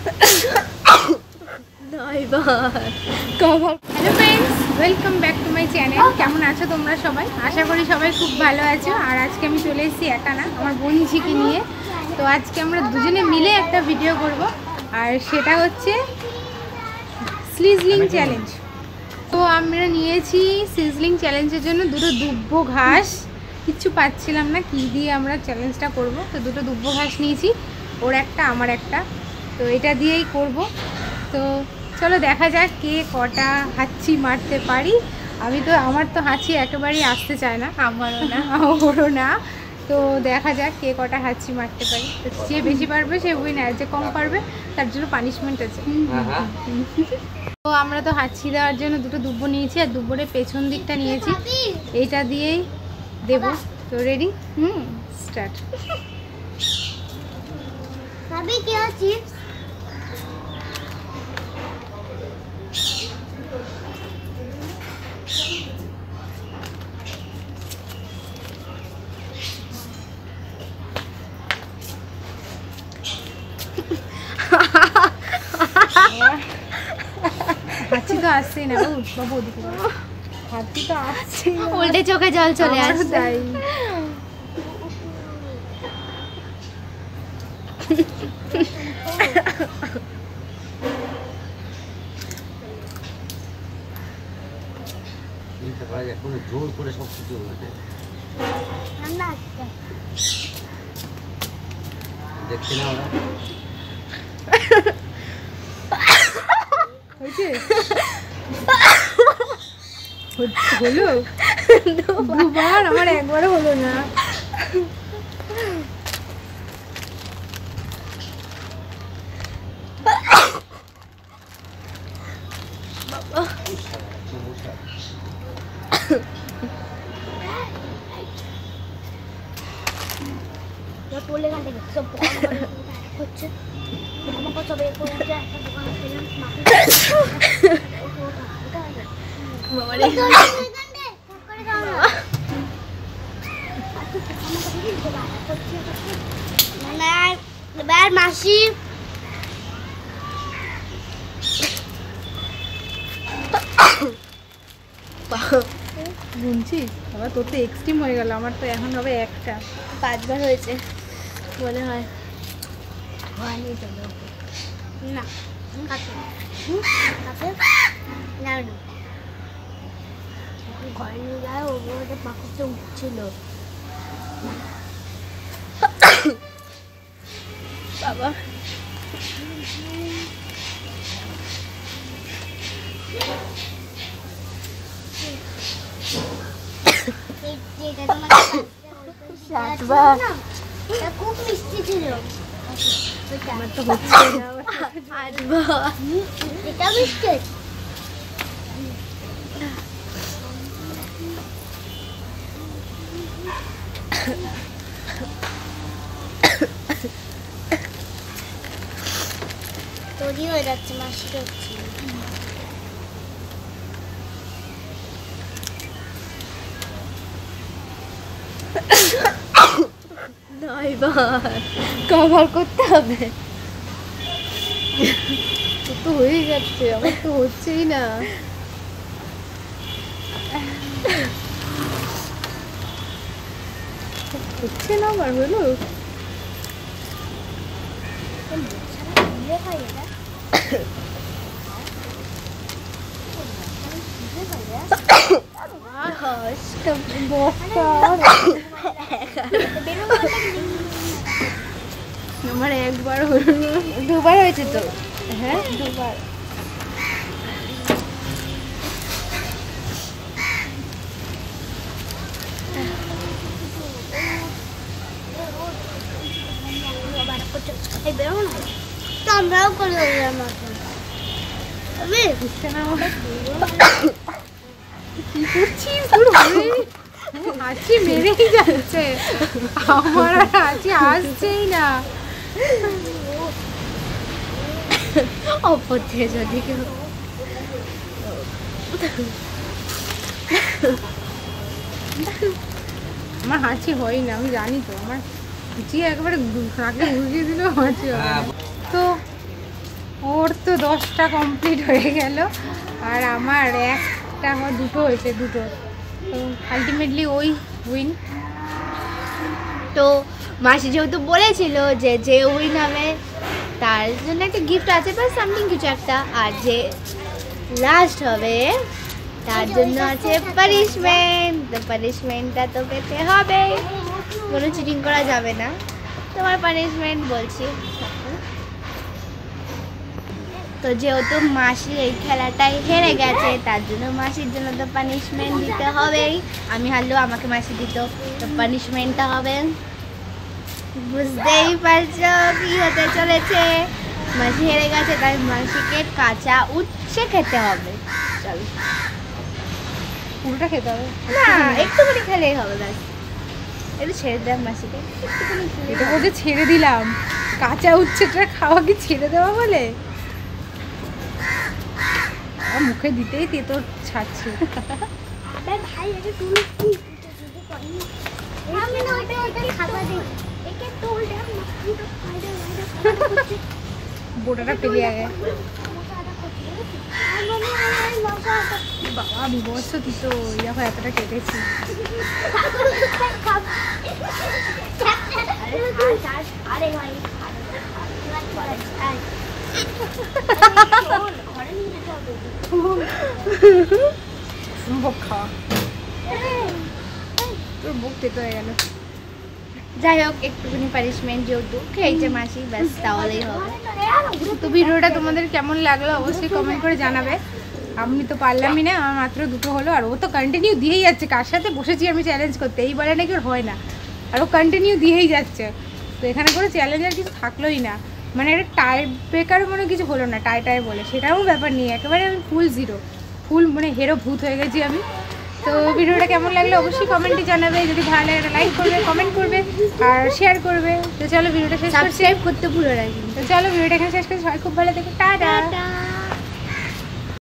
Hello friends, welcome back to my channel. কেমন আছো তোমরা সবাই? আশা করি সবাই খুব ভালো আছো। আর আজকে আমি চলে এসেছি একা না, আমার বোনঝিকে নিয়ে। তো আজকে আমরা দুজনে মিলে একটা ভিডিও করব, আর সেটা হচ্ছে সিজলিং চ্যালেঞ্জ। তো আমরা নিয়েছি সিজলিং চ্যালেঞ্জের জন্য দুটো দুব্বো ঘাস। কিচ্ছু পাচ্ছিলাম না কি দিয়ে আমরা চ্যালেঞ্জটা করব, তো দুটো দুব্বো ঘাস নিয়েছি, ওর একটা আমার একটা। তো এটা দিয়েই করব। তো চলো দেখা যাক কে কটা হাঁচি মারতে পারি। আমার তো হাঁচি একেবারেই আসতে চায় না, আমারও না ওরও না। তো দেখা যাক কে কটা হাঁচি মারতে পারি। তো যে বেশি পারবে সে উইনার, যে কম পারবে তার জন্য পানিশমেন্ট আছে। তো আমরা তো হাঁচি দেওয়ার জন্য দুটো দুব্বো নিয়েছি, আর দুব্বোরের পেছন দিকটা নিয়েছি, এইটা দিয়েই দেব। তো রেডি? স্টার্ট। হাঁচি তো আসছেই না বাবু, ওদিকে হাঁচি তো আসছে, উল্টে চোখে জল চলে আসছে। জোর করে সব কিছু দেখছি না ওরা হলো দুবার, আমার একবারও হলো না। মাসি বুঝছিস, আবার তোর তো এক্সট্রিম হয়ে গেল, আমার তো এখন হবে একটা। 5 বার হয়েছে মনে হয়। না ঘরে নিয়ে যায়, ওগুলো পাখতে উঠছিল বাবা। খুব মিষ্টি ছিল, আমার তো হচ্ছে না। এটা বিস্কুট তৈরি হয়ে যাচ্ছে, মাসি হচ্ছে কভার করতে হবে। তো হয়ে যাচ্ছে, আমার তো হচ্ছেই না। হচ্ছে না, আমার হলো। আমার একবার হলো, দুবার হয়েছে তো। হ্যাঁ, দুবার। আমরাও করে কি করছিস? হাঁচি মেরেই যাচ্ছে, আমার আর হাঁচি আসছেই না। অপর থেকে যদি কেউ আমার হাঁচি হয় না, আমি জানি তো। আমার হাঁচি একবারে নাকে ঘুরিয়ে দিলেও হাঁচি হবে। তো ওর তো 10টা কমপ্লিট হয়ে গেল, আর আমার একটা আমার দুটো হয়েছে, দুটো। তো আলটিমেটলি ওই উইন। তো মাসি যেহেতু বলেছিল যে যে উইন হবে তার জন্য একটা গিফট আছে বা সামথিং কিছু একটা, আর যে লাস্ট হবে তার জন্য আছে পানিশমেন্ট। তো পানিশমেন্টটা তো পেতে হবে, কোনো চিটিং করা যাবে না। তোমার পানিশমেন্ট বলছি। তো যেহেতু মাসি এই খেলাটাই হেরে গেছে তার জন্য মাসির জন্য তো পানিশমেন্ট দিতে হবেই। আমি হারলেও আমাকে মাসি দিত, তো পানিশমেন্টটা হবে। বুঝতেই পারছো কি হতে চলেছে। মাসি হেরে গেছে তাই মাসিকে কাঁচা উচ্ছে খেতে হবে। চলো, পুরোটা খেতে হবে না একটুখানি খেলেই হবে, ব্যাস। একটু ছেড়ে দিলাম মাসিকে, একটুখানি খেলেই এটা হবে। বলছে ছেড়ে দিলাম, কাঁচা উচ্ছেটা খাওয়া কি ছেড়ে দেওয়া বলে? মুখে দিতেই তেতো ছাড়ছে। বোটাটা পেলে আগে বাবা বিভৎস দিত, দেখো এতটা কেটেছি। সম্ভব খাওয়া, তোর বুক তেতো হয়ে গেল। যাই হোক, একটুখানি পানিশমেন্ট যেহেতু খেয়েছে মাসি, ব্যাস তাহলেই হবে। তো ভিডিওটা তোমাদের কেমন লাগলো অবশ্যই কমেন্ট করে জানাবে। আমি তো পারলামই না, আমার মাত্র দুটো হলো, আর ও তো কন্টিনিউ দিয়েই যাচ্ছে। কার সাথে বসেছি আমি চ্যালেঞ্জ করতে, এই বলে নাকি ওর হয় না, আর ও কন্টিনিউ দিয়েই যাচ্ছে। তো এখানে কোনো চ্যালেঞ্জের কিছু থাকলোই না, মানে একটা টাই ব্রেকারও মনে কিছু হলো না, টাই টাই বলে, সেটাও ব্যাপার নিয়ে একেবারে আমি ফুল জিরো, ফুল মানে হেরো ভূত হয়ে গেছি আমি। তো ভিডিওটা কেমন লাগলো অবশ্যই কমেন্টে জানাবে। যদি ভালো লাগে একটা লাইক করবে, কমেন্ট করবে আর শেয়ার করবে। তো চলো ভিডিওটা শেষ করছি, সাবস্ক্রাইব করতে ভুলো না। তো চলো ভিডিওটা এখানে শেষ করছি। সবাই খুব ভালো থেকো, টাটা।